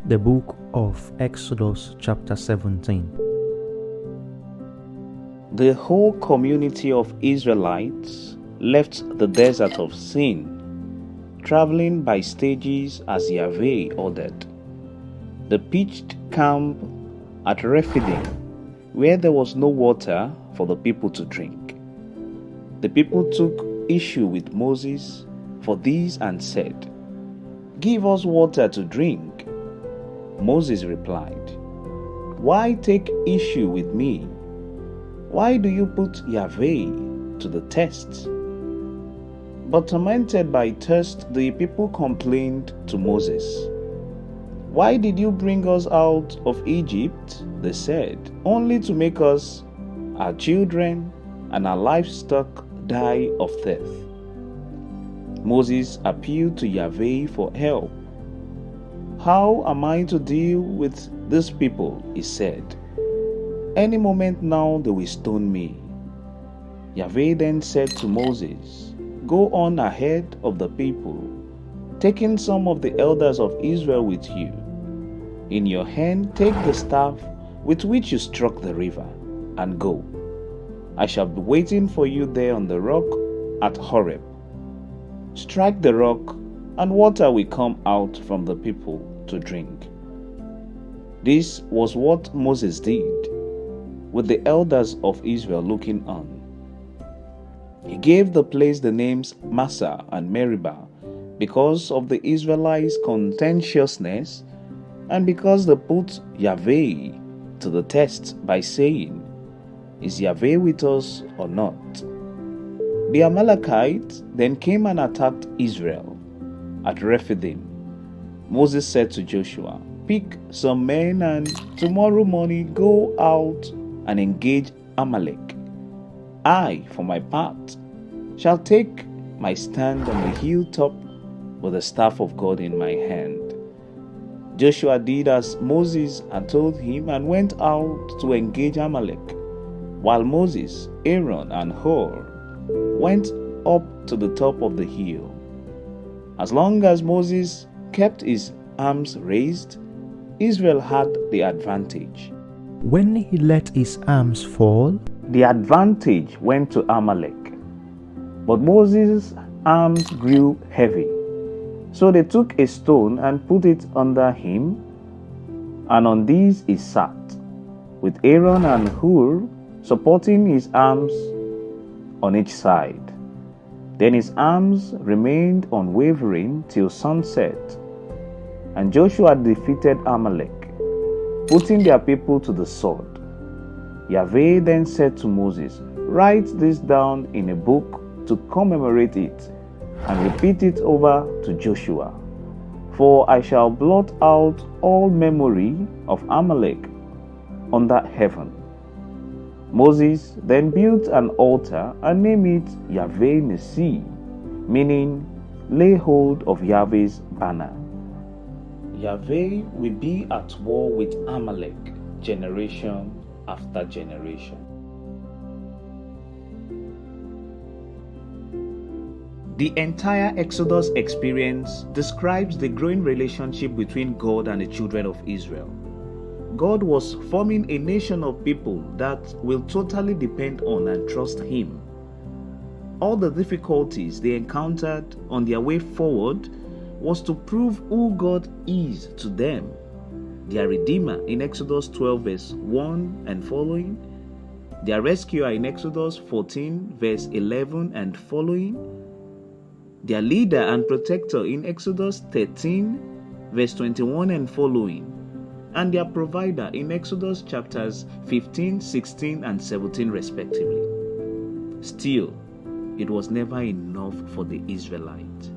The book of Exodus chapter 17. The whole community of Israelites left the desert of Sin, traveling by stages as Yahweh ordered. They pitched camp at Rephidim, where there was no water for the people to drink. The people took issue with Moses for this and said, "Give us water to drink." Moses replied, "Why take issue with me? Why do you put Yahweh to the test?" But tormented by thirst, the people complained to Moses. "Why did you bring us out of Egypt?" they said, "only to make us, our children, and our livestock die of thirst." Moses appealed to Yahweh for help. "How am I to deal with these people?" he said. "Any moment now they will stone me." Yahweh then said to Moses, "Go on ahead of the people, taking some of the elders of Israel with you. In your hand take the staff with which you struck the river, and go. I shall be waiting for you there on the rock at Horeb. Strike the rock, and water will come out from the people to drink." This was what Moses did, with the elders of Israel looking on. He gave the place the names Massah and Meribah because of the Israelites' contentiousness and because they put Yahweh to the test by saying, "Is Yahweh with us or not?" The Amalekites then came and attacked Israel at Rephidim. Moses said to Joshua, "Pick some men and tomorrow morning go out and engage Amalek. I, for my part, shall take my stand on the hilltop with the staff of God in my hand." Joshua did as Moses had told him and went out to engage Amalek, while Moses, Aaron, and Hur went up to the top of the hill. As long as Moses kept his arms raised, Israel had the advantage. When he let his arms fall, The advantage went to Amalek, but Moses' arms grew heavy. So they took a stone and put it under him, and on this he sat, with Aaron and Hur supporting his arms on each side. Then his arms remained unwavering till sunset, and Joshua defeated Amalek, putting their people to the sword. Yahweh then said to Moses, "Write this down in a book to commemorate it, and repeat it over to Joshua, for I shall blot out all memory of Amalek under heaven." Moses then built an altar and named it Yahweh Nissi, meaning lay hold of Yahweh's banner. Yahweh will be at war with Amalek generation after generation. The entire Exodus experience describes the growing relationship between God and the children of Israel. God was forming a nation of people that will totally depend on and trust Him. All the difficulties they encountered on their way forward was to prove who God is to them, their Redeemer in Exodus 12 verse 1 and following, their Rescuer in Exodus 14 verse 11 and following, their Leader and Protector in Exodus 13 verse 21 and following, and their Provider in Exodus chapters 15, 16 and 17 respectively. Still, it was never enough for the Israelites.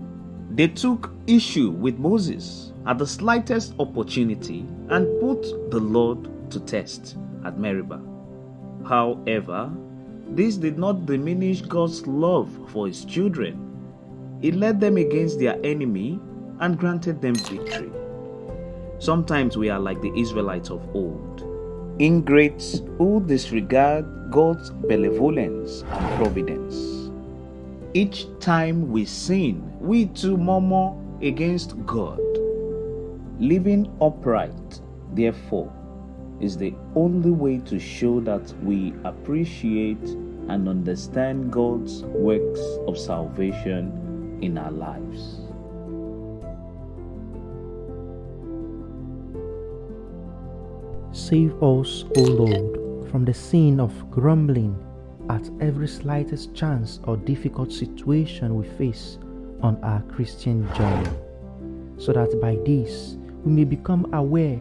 They took issue with Moses at the slightest opportunity and put the Lord to test at Meribah. However, this did not diminish God's love for His children. He led them against their enemy and granted them victory. Sometimes we are like the Israelites of old, ingrates who disregard God's benevolence and providence. Each time we sin, we too murmur against God. Living upright, therefore, is the only way to show that we appreciate and understand God's works of salvation in our lives. Save us, O Lord, from the sin of grumbling at every slightest chance or difficult situation we face on our Christian journey, so that by this we may become aware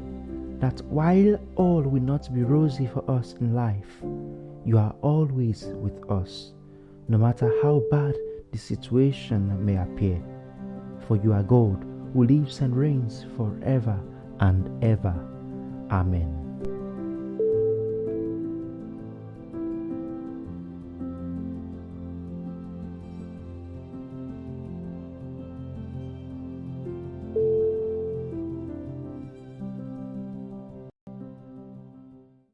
that while all will not be rosy for us in life, you are always with us, no matter how bad the situation may appear. For you are God who lives and reigns forever and ever. Amen.